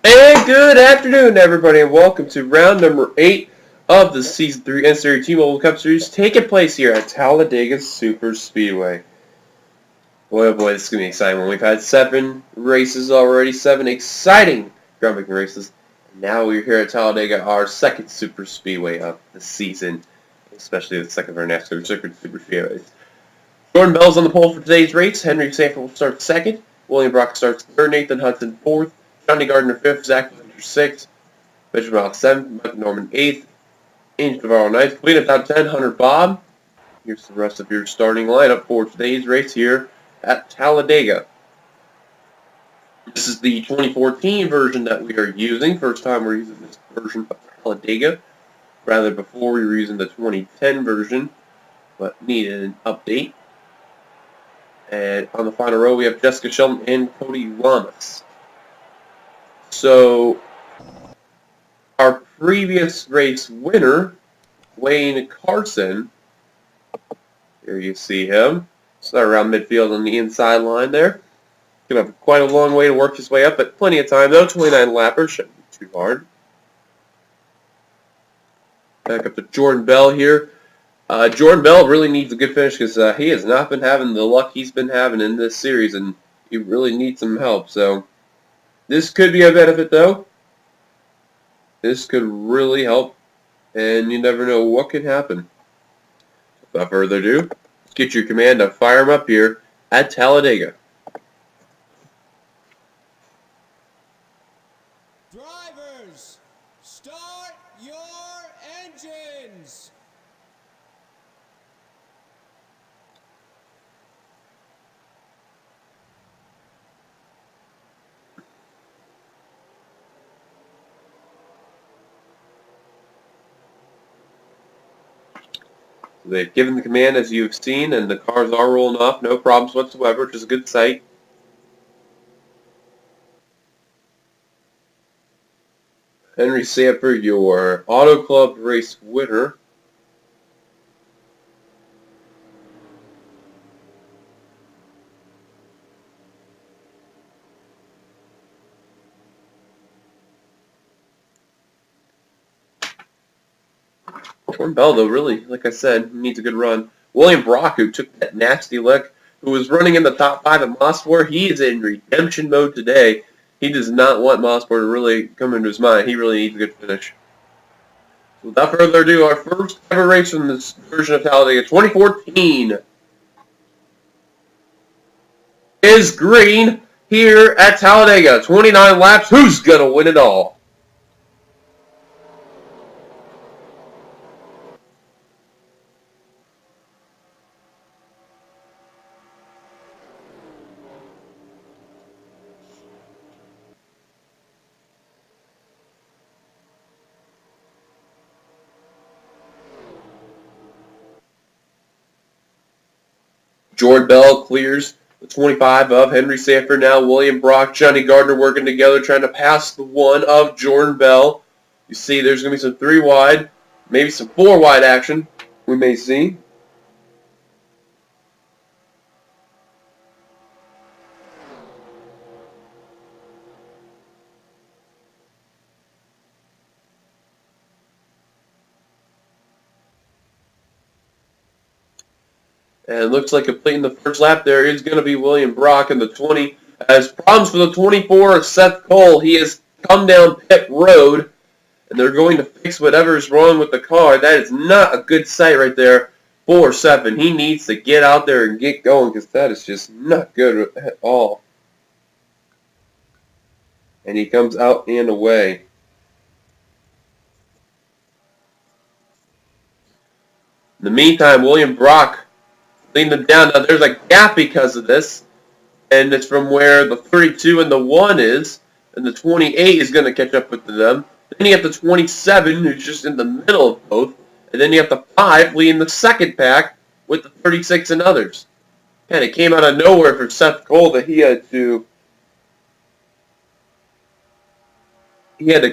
And good afternoon, everybody, and welcome to round number 8 of the Season 3 NCAA T-Mobile Cup Series taking place here at Talladega Super Speedway. Boy, oh boy, this is going to be exciting. We've had 7 races already, 7 exciting groundbreaking races. And now we're here at Talladega, our second Super Speedway of the season, especially the second of our NASCAR Circuit Super Speedways. Jordan Bell's on the pole for today's race. Henry Sanford will start second. William Brock starts third. Nathan Hudson fourth. Johnny Gardner fifth. Zach Fisher sixth. Benjamin Malik seventh. Mike Norman eighth. Angel Navarro ninth. Clean up top 10. Hunter Bob. Here's the rest of your starting lineup for today's race here at Talladega. This is the 2014 version that we are using. First time we're using this version of Talladega. Rather, before we were using the 2010 version, but needed an update. And on the final row, we have Jessica Shelton and Cody Lamas. So, our previous race winner, Wayne Carson, here you see him. Start around midfield on the inside line there. Gonna have quite a long way to work his way up, but plenty of time though. 29 lappers, shouldn't be too hard. Back up to Jordan Bell here. Jordan Bell really needs a good finish because he has not been having the luck he's been having in this series, and he really needs some help. So this could be a benefit, though. This could really help, and you never know what can happen. Without further ado, let's get your command to fire him up here at Talladega. Drivers, start your engines. They've given the command, as you've seen, and the cars are rolling off, no problems whatsoever, which is a good sight. Henry Sanford, your Auto Club race winner. Jordan Bell, though, really, like I said, needs a good run. William Brock, who took that nasty lick, who was running in the top 5 at Mosport, he is in redemption mode today. He does not want Mosport to really come into his mind. He really needs a good finish. So without further ado, our first ever race from this version of Talladega 2014 is green here at Talladega. 29 laps. Who's going to win it all? Jordan Bell clears the 25 of Henry Sanford. Now William Brock, Johnny Gardner working together, trying to pass the 1 of Jordan Bell. You see there's going to be some 3 wide, maybe some 4 wide action we may see. And it looks like completing the first lap there is going to be William Brock in the 20. Has problems for the 24, Seth Cole. He has come down pit road, and they're going to fix whatever is wrong with the car. That is not a good sight right there for Seth. He needs to get out there and get going because that is just not good at all. And he comes out and away. In the meantime, William Brock leading them down. Now there's a gap because of this, and it's from where the 32 and the 1 is, and the 28 is going to catch up with them. Then you have the 27, who's just in the middle of both, and then you have the 5 leading the second pack with the 36 and others. And it came out of nowhere for Seth Cole that he had to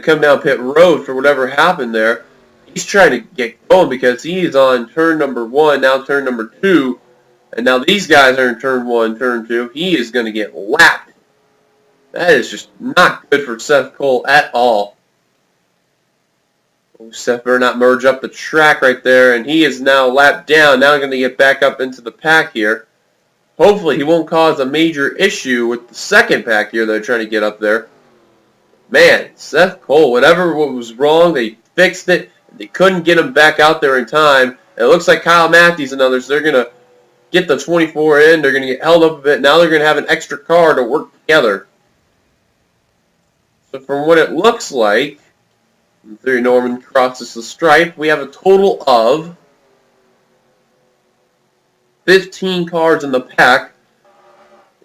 come down pit road for whatever happened there. He's trying to get going because he is on turn number 1, now turn number 2, and now these guys are in turn 1, turn 2. He is going to get lapped. That is just not good for Seth Cole at all. Oh, Seth better not merge up the track right there, and he is now lapped down. Now going to get back up into the pack here. Hopefully he won't cause a major issue with the second pack here they're trying to get up there. Man, Seth Cole, whatever was wrong, they fixed it. They couldn't get him back out there in time. And it looks like Kyle Matthews and others, they're going to get the 24 in. They're going to get held up a bit. Now they're going to have an extra car to work together. So from what it looks like, Theory Norman crosses the stripe. We have a total of 15 cars in the pack.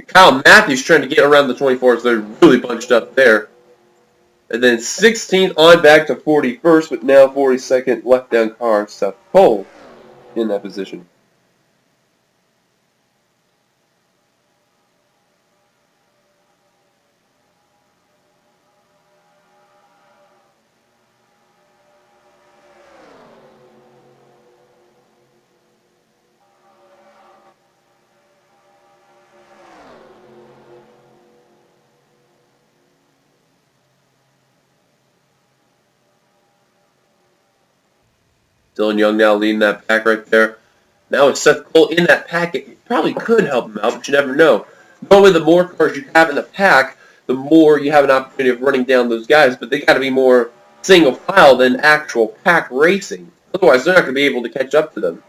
Kyle Matthews trying to get around the 24s. They're really bunched up there. And then 16th on back to 41st, with now 42nd left down car, Seth Cole, in that position. Dylan Young now leading that pack right there. Now with Seth Cole in that pack, it probably could help him out, but you never know. Normally, the more cars you have in the pack, the more you have an opportunity of running down those guys, but they got to be more single file than actual pack racing. Otherwise, they're not going to be able to catch up to them.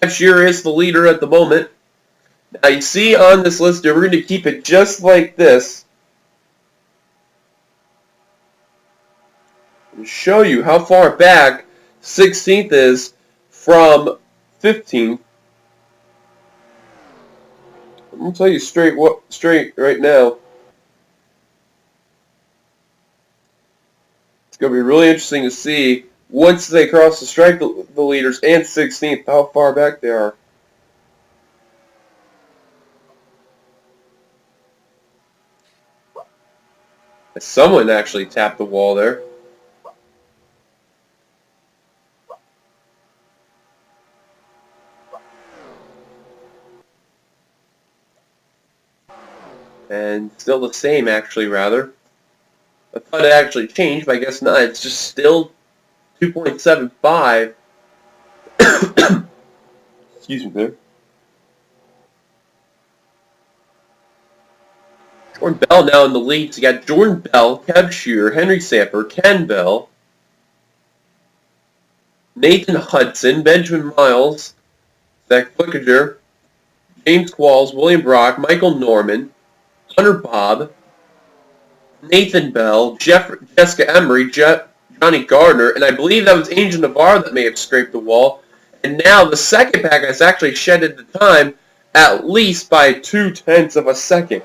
Shearer is the leader at the moment. Now, you see on this list here, we're going to keep it just like this. And show you how far back 16th is from 15th. I'm going to tell you straight right now. It's going to be really interesting to see once they cross the stripe, the leaders and 16th, how far back they are. Someone actually tapped the wall there. And still the same, actually, rather. I thought it actually changed, but I guess not. It's just still 2.75. Excuse me there. Jordan Bell now in the lead. So you got Jordan Bell, Kev Shearer, Henry Samper, Ken Bell, Nathan Hudson, Benjamin Miles, Zach Flickinger, James Qualls, William Brock, Michael Norman, Hunter Bob, Nathan Bell, Jessica Emery, Johnny Gardner, and I believe that was Angel Navarro that may have scraped the wall. And now the second pack has actually shedded the time at least by 0.2 of a second.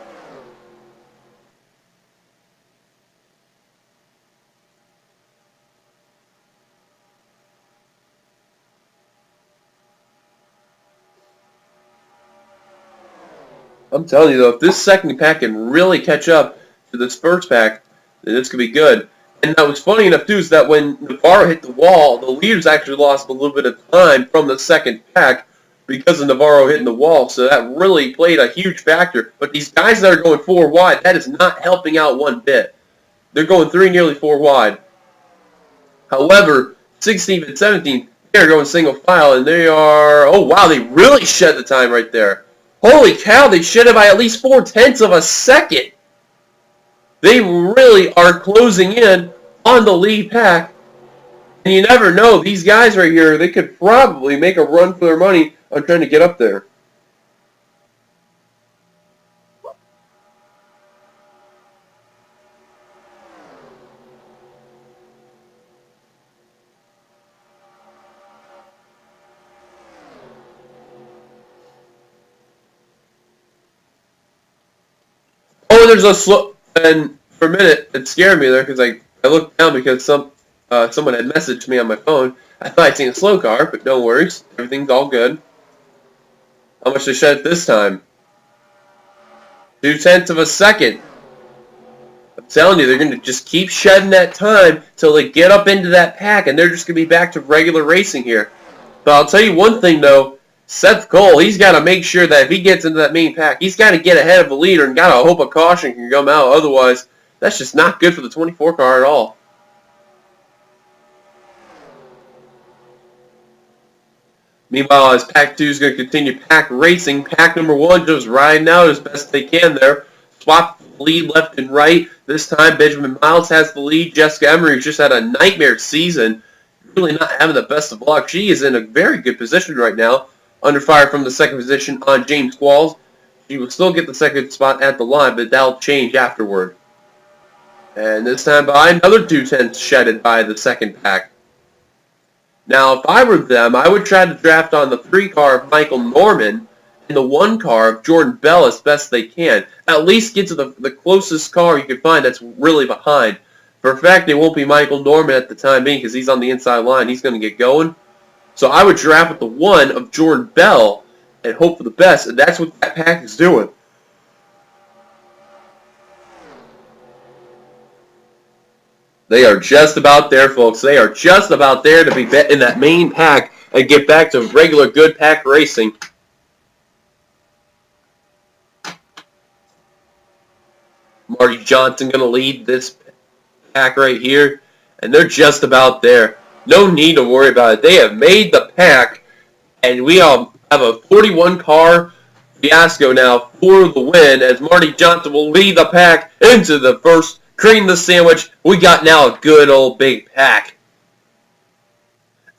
I'm telling you, though, if this second pack can really catch up to this first pack, then it's going to be good. And that was funny enough, too, is that when Navarro hit the wall, the leaders actually lost a little bit of time from the second pack because of Navarro hitting the wall. So that really played a huge factor. But these guys that are going 4 wide, that is not helping out one bit. They're going 3, nearly 4 wide. However, 16th and 17th, they're going single file, and they are, oh wow, they really shed the time right there. Holy cow, they shed it by at least 0.4 of a second. They really are closing in on the lead pack. And you never know, these guys right here, they could probably make a run for their money on trying to get up there. Oh, there's a slow, and for a minute, it scared me there because I looked down because someone had messaged me on my phone. I thought I'd seen a slow car, but no worries. Everything's all good. How much they shed this time? 0.2 of a second. I'm telling you, they're going to just keep shedding that time till they get up into that pack, and they're just going to be back to regular racing here. But I'll tell you one thing, though. Seth Cole, he's got to make sure that if he gets into that main pack, he's got to get ahead of the leader and got to hope a caution can come out. Otherwise, that's just not good for the 24 car at all. Meanwhile, as Pack 2 is going to continue pack racing, pack number 1 just riding out as best they can there. Swap lead left and right. This time, Benjamin Miles has the lead. Jessica Emery, who's just had a nightmare season, really not having the best of luck. She is in a very good position right now. Under fire from the second position on James Qualls. She will still get the second spot at the line, but that'll change afterward. And this time by another 2/10 shedded by the second pack. Now, if I were them, I would try to draft on the 3 car of Michael Norman and the 1 car of Jordan Bell as best they can. At least get to the closest car you can find that's really behind. For a fact, it won't be Michael Norman at the time being because he's on the inside line. He's going to get going. So I would draft with the 1 of Jordan Bell and hope for the best, and that's what that pack is doing. They are just about there, folks. They are just about there to be in that main pack and get back to regular good pack racing. Marty Johnson going to lead this pack right here, and they're just about there. No need to worry about it. They have made the pack, and we all have a 41-car fiasco now for the win as Marty Johnson will lead the pack into the first. Cream the sandwich. We got now a good old big pack.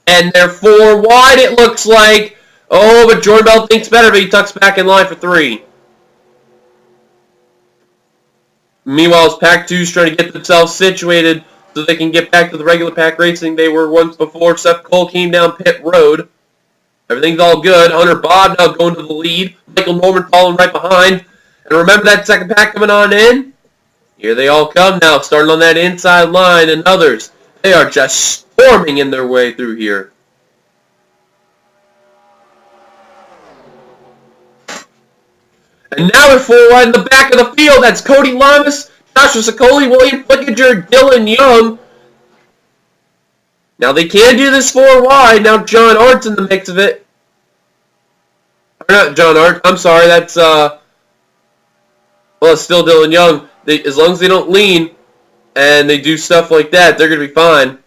And they're 4 wide, it looks like. Oh, but Jordan Bell thinks better, but he tucks back in line for 3. Meanwhile, as Pack 2's trying to get themselves situated so they can get back to the regular pack racing they were once before. Seth Cole came down pit road. Everything's all good. Hunter Bob now going to the lead. Michael Norman following right behind. And remember that second pack coming on in? Here they all come now, starting on that inside line, and others. They are just storming in their way through here. And now they're 4 wide in the back of the field. That's Cody Lamas, Joshua Sicoli, William Flickinger, Dylan Young. Now they can do this 4 wide. Now John Art's in the mix of it. Or not John Art. I'm sorry. That's, well, it's still Dylan Young. As long as they don't lean and they do stuff like that, they're going to be fine.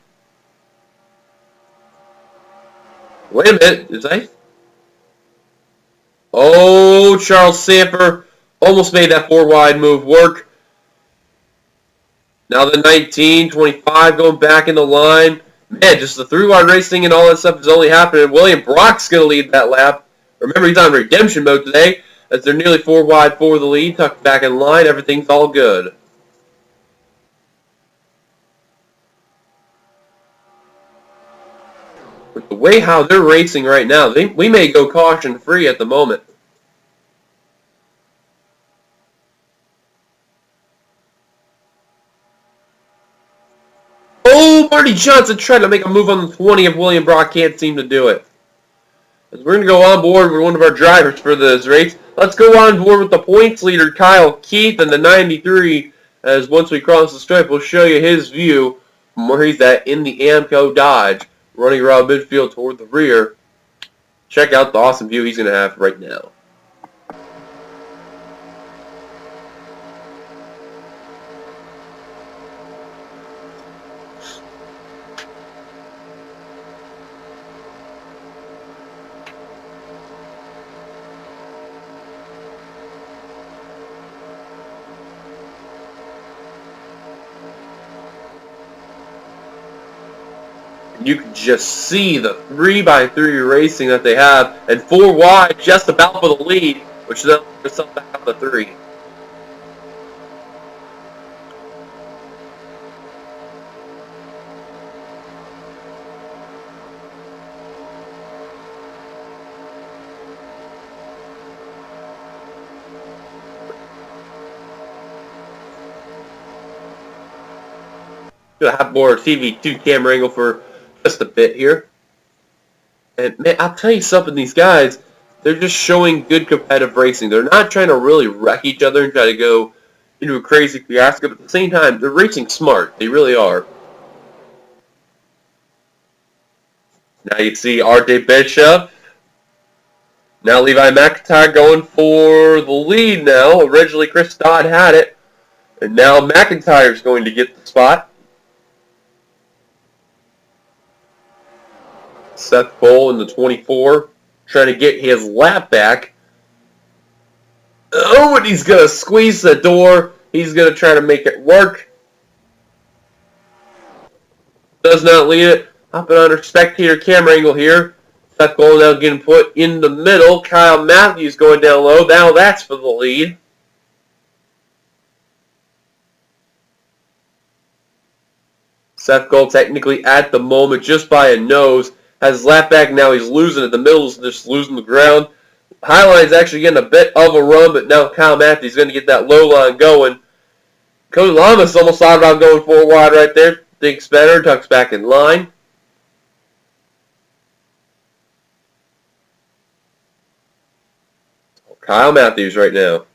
Wait a minute. Is I? Oh, Charles Samper almost made that 4 wide move work. Now the 19, 25 going back in the line. Man, just the 3 wide racing and all that stuff is only happening. William Brock's going to lead that lap. Remember, he's on redemption mode today. As they're nearly 4 wide for the lead, tucked back in line, everything's all good. With the way how they're racing right now, we may go caution-free at the moment. Oh, Marty Johnson tried to make a move on the 20 of William Brock, can't seem to do it. As we're going to go on board with one of our drivers for this race. Let's go on board with the points leader, Kyle Keith, and the 93, as once we cross the stripe, we'll show you his view from where he's at in the Amco Dodge, running around midfield toward the rear. Check out the awesome view he's going to have right now. You can just see the 3x3 racing that they have, and 4 wide just about for the lead, which then puts them back on the 3. Gonna have more TV2 camera angle for just a bit here. And man, I'll tell you something, these guys, they're just showing good competitive racing. They're not trying to really wreck each other and try to go into a crazy fiasco, but at the same time, they're racing smart. They really are. Now you see Arte Bishop Now Levi McIntyre going for the lead now. Originally Chris Dodd had it. And now McIntyre's going to get the spot. Seth Cole in the 24. Trying to get his lap back. Oh, and he's going to squeeze the door. He's going to try to make it work. Does not lead it. Hopping under spectator camera angle here. Seth Cole now getting put in the middle. Kyle Matthews going down low. Now that's for the lead. Seth Cole technically at the moment just by a nose. Has lap back now. He's losing it. The middle's just losing the ground. Highline's actually getting a bit of a run, but now Kyle Matthews is going to get that low line going. Cody Lamas almost thought about going 4 wide right there. Thinks better. Tucks back in line. Kyle Matthews right now.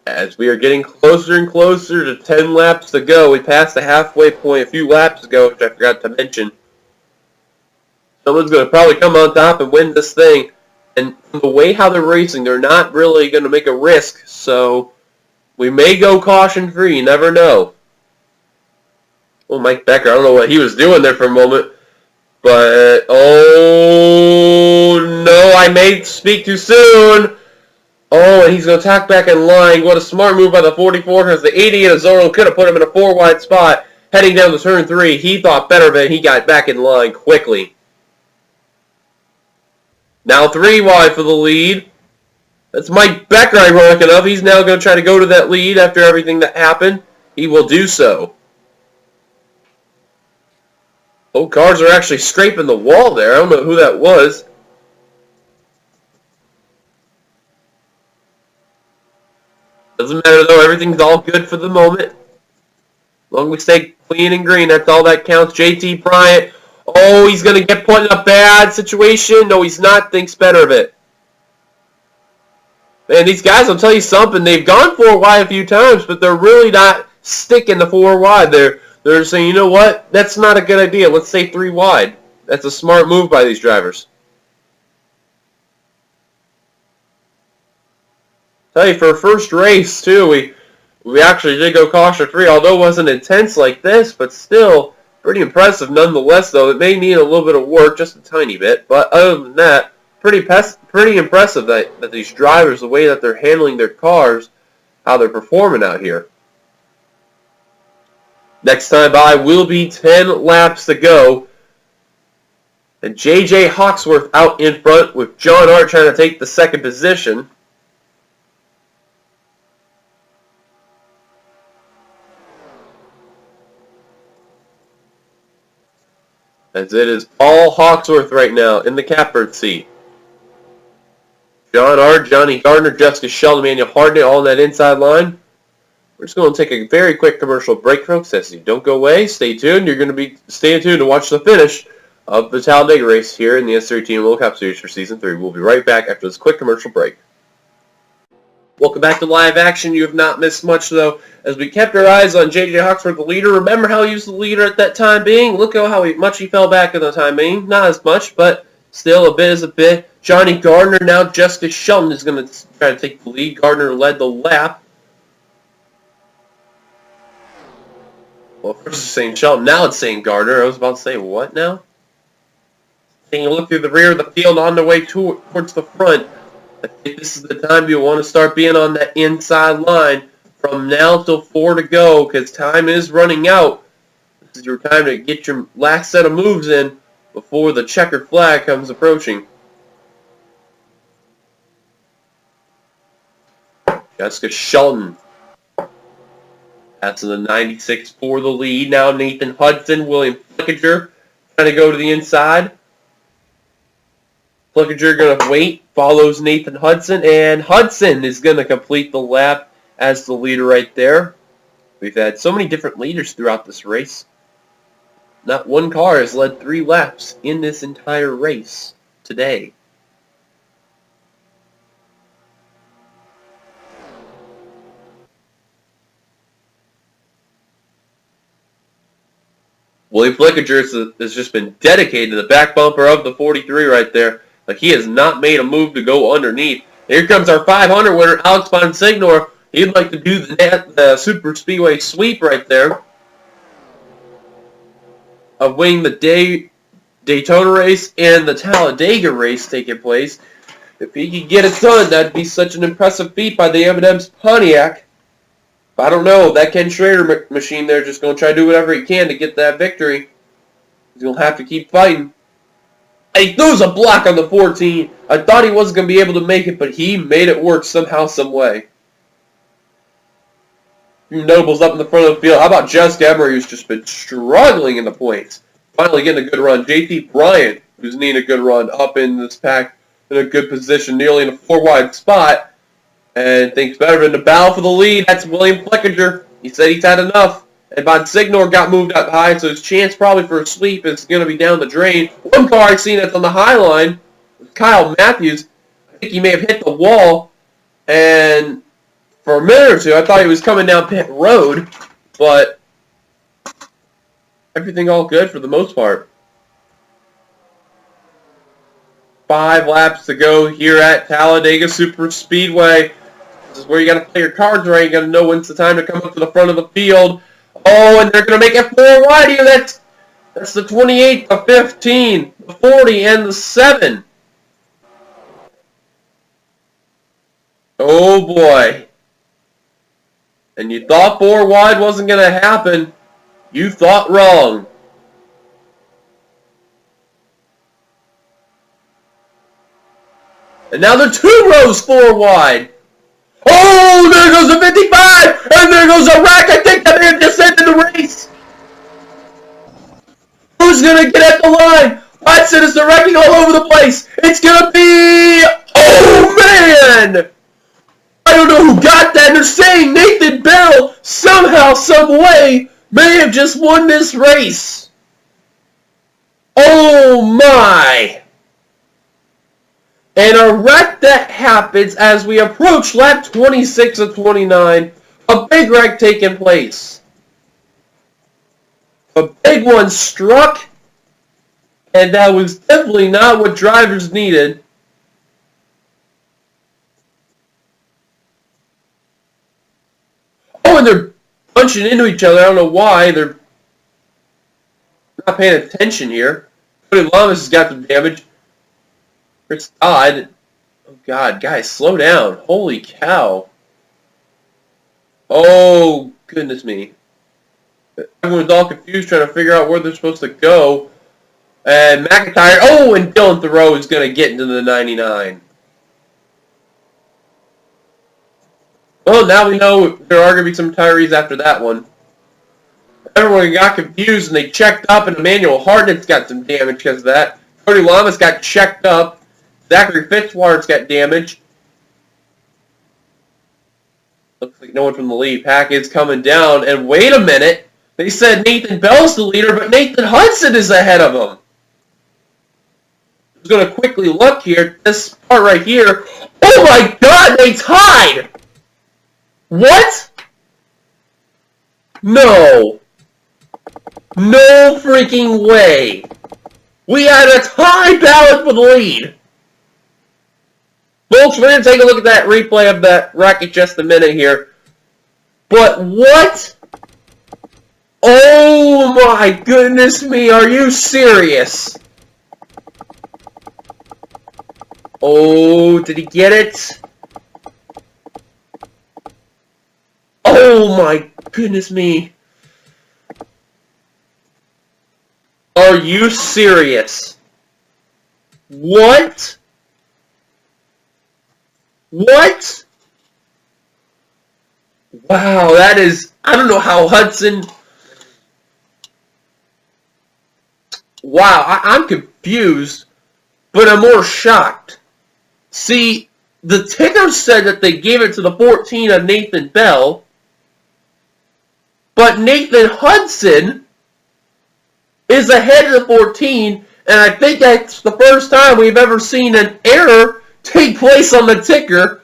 As we are getting closer and closer to 10 laps to go, we passed the halfway point a few laps ago, which I forgot to mention. Someone's going to probably come on top and win this thing. And from the way how they're racing, they're not really going to make a risk. So we may go caution free. You never know. Oh, Mike Becker, I don't know what he was doing there for a moment. But, oh, no, I may speak too soon. Oh, and he's going to tack back in line. What a smart move by the 44, because the 88 of Zorro could have put him in a 4-wide spot. Heading down to turn 3, he thought better of it. He got back in line quickly. Now 3 wide for the lead. That's Mike Becker, ironic enough. He's now going to try to go to that lead after everything that happened. He will do so. Oh, cars are actually scraping the wall there. I don't know who that was. Doesn't matter though. Everything's all good for the moment. As long as we stay clean and green, that's all that counts. JT Bryant. Oh, he's going to get put in a bad situation. No, he's not. Thinks better of it. Man, these guys, I'll tell you something. They've gone 4 wide a few times, but they're really not sticking to 4 wide. They're saying, you know what? That's not a good idea. Let's stay 3 wide. That's a smart move by these drivers. Tell you, for a first race, too, we actually did go caution free, although it wasn't intense like this, but still pretty impressive nonetheless, though. It may need a little bit of work, just a tiny bit, but other than that, pretty impressive that these drivers, the way that they're handling their cars, how they're performing out here. Next time by will be 10 laps to go. And J.J. Hawksworth out in front with John Hart trying to take the second position. As it is all Hawksworth right now in the catbird seat. John Hart, Johnny Gardner, Jessica Sheldon, Manuel Hardnett, all in that inside line. We're just going to take a very quick commercial break, folks. As you don't go away, stay tuned. You're going to be staying tuned to watch the finish of the Talladega race here in the NNSCRA Team World Cup Series for Season 3. We'll be right back after this quick commercial break. Welcome back to live action. You have not missed much, though, as we kept our eyes on J.J. Hawksworth, the leader. Remember how he was the leader at that time being? Look at how much he fell back at the time being. Not as much, but still a bit is a bit. Johnny Gardner, now Jessica Sheldon is going to try to take the lead. Gardner led the lap. Well, first it's saying Sheldon, now it's saying Gardner. I was about to say, what now? Taking a look through the rear of the field on the way towards the front. I think this is the time you want to start being on that inside line from now till 4 to go, because time is running out. This is your time to get your last set of moves in before the checkered flag comes approaching. Jessica Sheldon. That's in the 96 for the lead. Now Nathan Hudson, William Flickinger trying to go to the inside. Flickinger going to wait, follows Nathan Hudson, and Hudson is going to complete the lap as the leader right there. We've had so many different leaders throughout this race. Not one car has led 3 laps in this entire race today. Willie Flickinger has just been dedicated to the back bumper of the 43 right there. Like, he has not made a move to go underneath. Here comes our 500 winner, Alex Bonsignor. He'd like to do the Super Speedway sweep right there of winning the Daytona race and the Talladega race taking place. If he could get it done, that'd be such an impressive feat by the M&M's Pontiac. But I don't know. That Ken Schrader machine there just going to try to do whatever he can to get that victory. He's going to have to keep fighting. He throws a block on the 14. I thought he wasn't going to be able to make it, but he made it work somehow, some way. Nobles up in the front of the field. How about Jessica Emery, who's just been struggling in the points? Finally getting a good run. JT Bryant, who's needing a good run, up in this pack in a good position, nearly in a 4-wide spot. And thinks better than to battle for the lead. That's William Flickinger. He said he's had enough. And Bonsignor got moved up high, so his chance probably for a sweep is going to be down the drain. One car I've seen that's on the high line was Kyle Matthews. I think he may have hit the wall. And for a minute or two, I thought he was coming down pit road. But everything all good for the most part. 5 laps to go here at Talladega Super Speedway. This is where you got to play your cards right. You got to know when's the time to come up to the front of the field. Oh, and they're going to make it 4 wide here. That's the 28, the 15, the 40, and the 7. Oh, boy. And you thought 4 wide wasn't going to happen. You thought wrong. And now they're 2 rows 4 wide. Oh, there goes the 55! And there goes a wreck! I think that man just ended the race! Who's gonna get at the line? Watson is wrecking all over the place! It's gonna be... Oh, man! I don't know who got that. They're saying Nathan Bell somehow, some way, may have just won this race. Oh, my! And a wreck that happens as we approach lap 26 of 29. A big wreck taking place. A big one struck. And that was definitely not what drivers needed. Oh, and they're punching into each other. I don't know why. They're not paying attention here. Cody Lamas has got some damage. Chris Todd. Oh, God. Guys, slow down. Holy cow. Oh, goodness me. Everyone's all confused trying to figure out where they're supposed to go. And McIntyre. Oh, and Dylan Thoreau is going to get into the 99. Well, now we know there are going to be some retirees after that one. Everyone got confused and they checked up, and Emmanuel Hartnett's got some damage because of that. Cody Lamas got checked up. Zachary Fitzwater's got damage. Looks like no one from the lead pack is coming down. And wait a minute. They said Nathan Bell's the leader, but Nathan Hudson is ahead of him. I'm going to quickly look here. This part right here. Oh my God, they tied! What? No. No freaking way. We had a tie battle for the lead. Folks, we're going to take a look at that replay of that wreck in just a minute here. But what? Oh my goodness me, are you serious? Oh, did he get it? Oh my goodness me. Are you serious? What? What? Wow, that is... I don't know how Hudson... Wow, I'm confused, but I'm more shocked. See, the ticker said that they gave it to the 14 of Nathan Bell, but Nathan Hudson is ahead of the 14, and I think that's the first time we've ever seen an error take place on the ticker.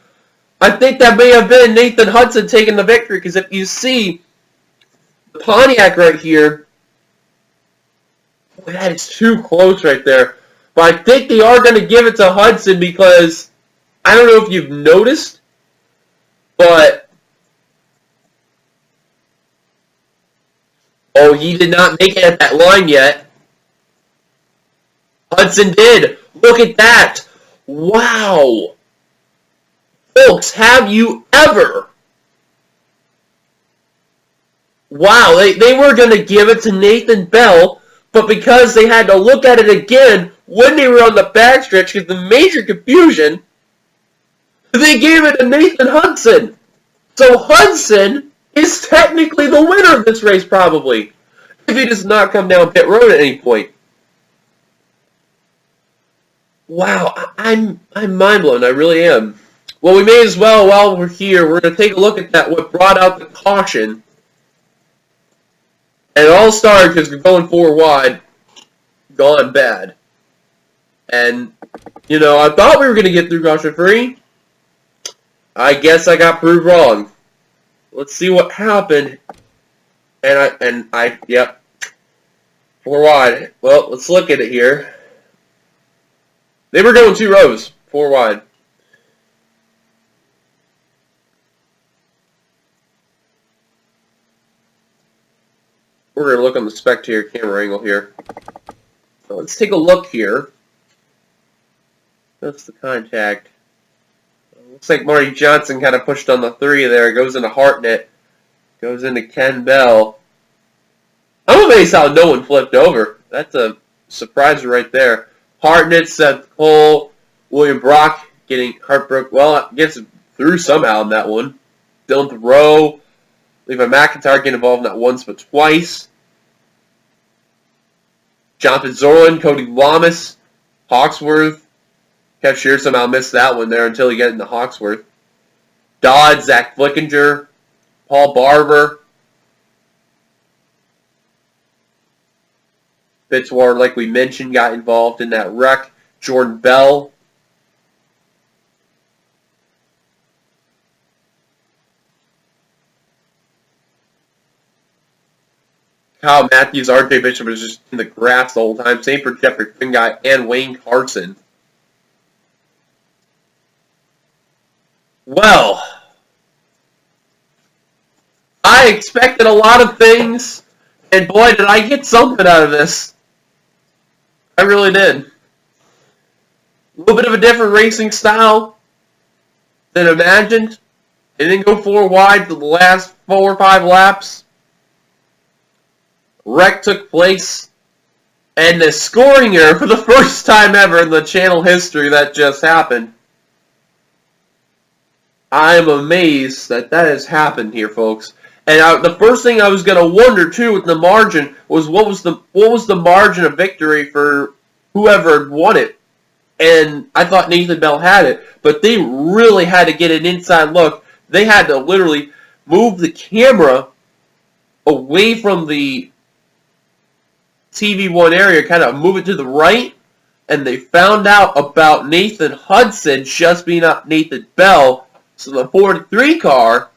I think that may have been Nathan Hudson taking the victory, because if you see the Pontiac right here, Boy, that is too close right there. But I think they are going to give it to Hudson because I don't know if you've noticed, but oh, he did not make it at that line yet. Hudson did. Look at that. Wow. Folks, have you ever? Wow, they were going to give it to Nathan Bell, but because they had to look at it again when they were on the backstretch because the major confusion, they gave it to Nathan Hudson. So Hudson is technically the winner of this race, probably, if he does not come down pit road at any point. Wow, I'm mind blown. I really am. Well, we may as well, while we're here, we're going to take a look at that, what brought out the caution. And it all started because we're going 4 wide, gone bad. And, you know, I thought we were going to get through caution free. I guess I got proved wrong. Let's see what happened. Yep. 4 wide. Well, let's look at it here. They were going 2 rows, 4 wide. We're going to look on the spectator camera angle here. So let's take a look here. That's the contact. Looks like Marty Johnson kind of pushed on the 3 there. Goes into Hartnett. Goes into Ken Bell. I'm amazed how no one flipped over. That's a surprise right there. Hartnett, Seth Cole, William Brock getting heartbroken. Well, gets through somehow in that one. Dylan Thoreau. Levi McIntyre getting involved not once but twice. Jonathan Zorlin, Cody Lamas, Hawksworth. Kev Shear somehow missed that one there until he got into Hawksworth. Dodd, Zach Flickinger, Paul Barber. Fitzwater, like we mentioned, got involved in that wreck. Jordan Bell. Kyle Matthews, RJ Bishop was just in the grass the whole time. Same for Jeffrey Finguy and Wayne Carson. Well, I expected a lot of things, and boy, did I get something out of this. I really did. A little bit of a different racing style than imagined. It didn't go 4 wide for the last 4 or 5 laps. Wreck took place, and the scoring error for the first time ever in the channel history that just happened. I am amazed that has happened here, folks. And the first thing I was going to wonder too with the margin was what was the margin of victory for whoever won it. And I thought Nathan Bell had it, but they really had to get an inside look. They had to literally move the camera away from the TV1 area, kind of move it to the right, and they found out about Nathan Hudson just being up Nathan Bell. So the 43 car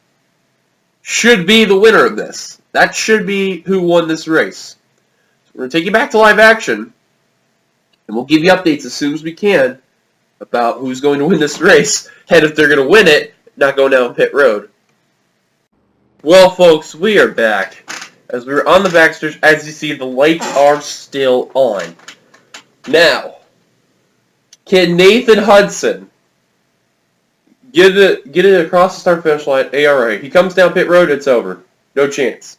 should be the winner of this. That should be who won this race. So we're going to take you back to live action, and we'll give you updates as soon as we can about who's going to win this race, and if they're going to win it, not go down pit road. Well, folks, we are back. As we're on the backstretch, as you see, the lights are still on. Now, can Nathan Hudson get it across the start-finish line? Alright, he comes down pit road, it's over. No chance.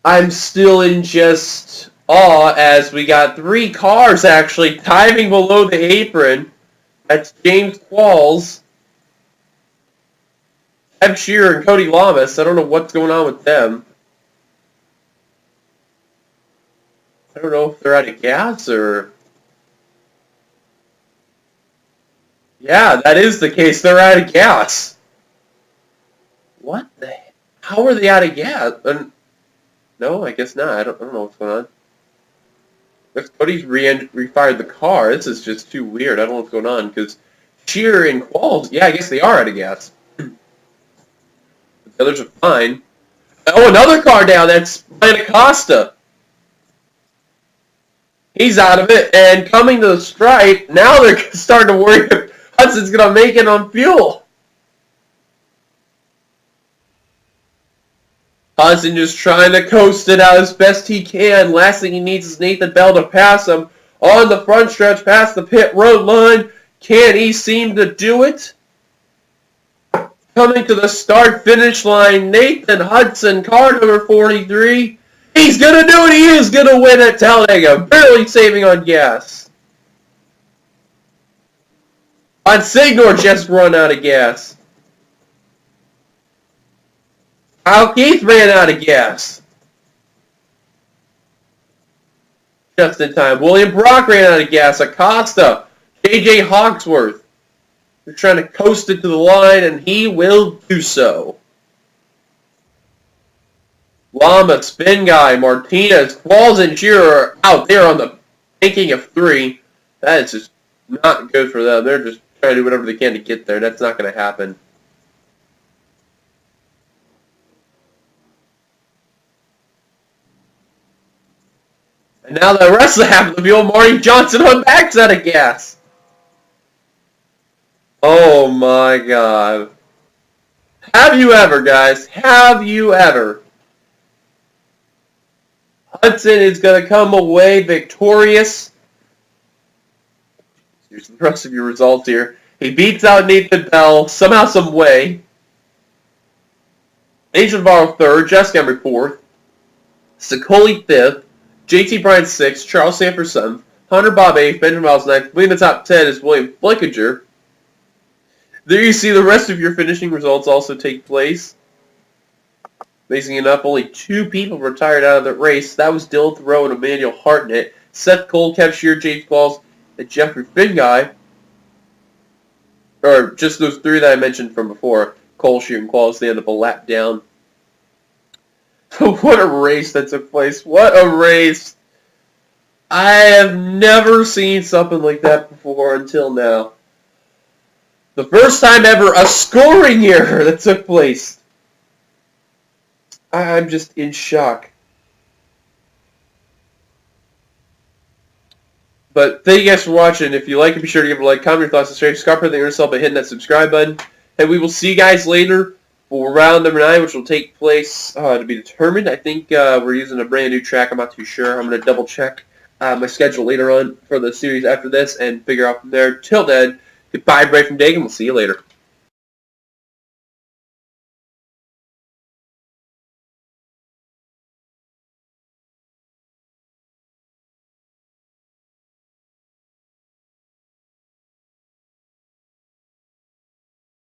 I'm still in just awe as we got 3 cars actually diving below the apron. That's James Qualls, Kev Shear, and Cody Lamas. I don't know what's going on with them. I don't know if they're out of gas or... Yeah, that is the case. They're out of gas. What the... How are they out of gas? No, I guess not. I don't know what's going on. Cody's refired the car. This is just too weird. I don't know what's going on, because Shear and Qualls, yeah, I guess they are out of gas. The others are fine. Oh, another car down. That's Brian Acosta. He's out of it, and coming to the stripe, now they're starting to worry if Hudson's going to make it on fuel. Hudson just trying to coast it out as best he can. Last thing he needs is Nathan Bell to pass him on the front stretch past the pit road line. Can he seem to do it? Coming to the start-finish line, Nathan Hudson, car number 43. He's going to do it. He is going to win at Talladega. Barely saving on gas. On Signor just run out of gas. Kyle Keith ran out of gas. Just in time. William Brock ran out of gas. Acosta. J.J. Hawksworth. They're trying to coast it to the line, and he will do so. Lama, Spin Guy, Martinez, Qualls, and Shearer are out there on the banking of 3. That is just not good for them. They're just trying to do whatever they can to get there. That's not going to happen. And now the rest of the half of the field, Marty Johnson on backs out of gas. Oh my God. Have you ever, guys? Have you ever? Hudson is going to come away victorious. Here's the rest of your results here. He beats out Nathan Bell somehow, some way. Nathan Navarro 3rd, Jessica Emery 4th. Sicoli 5th. JT Bryan 6th. Charles Sanford 7th. Hunter Bob 8th. Benjamin Miles 9th. Leading the top 10 is William Flickinger. There you see the rest of your finishing results also take place. Amazing enough, only 2 people retired out of the race. That was Dylan Thoreau and Emmanuel Hartnett. Seth Cole, Kev Shear, James Qualls, and Jeffrey Finguy. Or just those 3 that I mentioned from before. Cole, Shear, and Qualls, they end up a lap down. What a race that took place. What a race. I have never seen something like that before until now. The first time ever a scoring error that took place. I'm just in shock. But thank you guys for watching. If you like it, be sure to give it a like, comment your thoughts, and subscribe for the yourself by hitting that subscribe button. And we will see you guys later for round number 9, which will take place to be determined. I think we're using a brand new track. I'm not too sure. I'm going to double check my schedule later on for the series after this and figure out from there. Till then, goodbye, Bray from Dagan. We'll see you later.